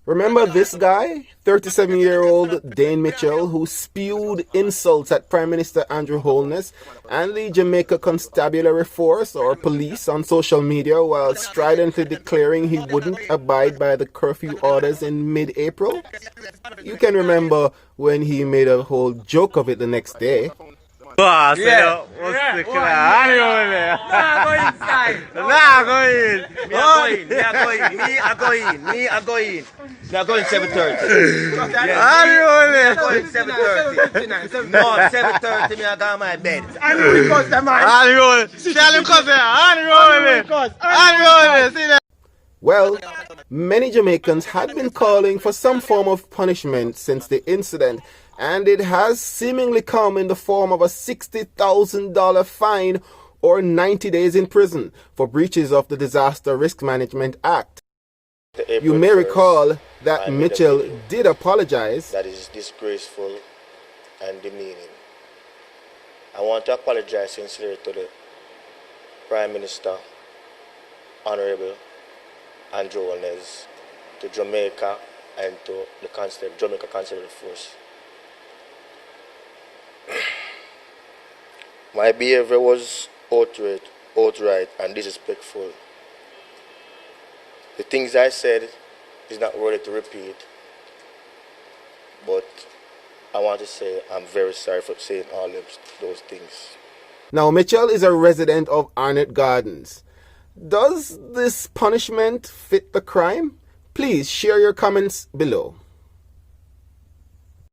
Remember this guy, 37-year-old Dayne Mitchell, who spewed insults at Prime Minister Andrew Holness and the Jamaica Constabulary Force or police on social media while stridently declaring he wouldn't abide by the curfew orders in mid-April? You can remember when he made a whole joke of it the next day. Nah, go inside. Nah, go in. Me I go in 7:30. I go in 7:30. No, 7:30 me I got my bed. Well, many Jamaicans had been calling for some form of punishment since the incident, and it has seemingly come in the form of a $60,000 fine or 90 days in prison for breaches of the Disaster Risk Management Act. You may recall that Mitchell did apologize. That is disgraceful and demeaning. I want to apologize sincerely to the Prime Minister, Honorable Andrew Holness, to Jamaica and to the Jamaica Constabulary Force. My behavior was outright and disrespectful. The things I said is not worthy to repeat, but I want to say I'm very sorry for saying all those things. Now, Mitchell is a resident of Arnett Gardens. Does this punishment fit the crime? Please share your comments below.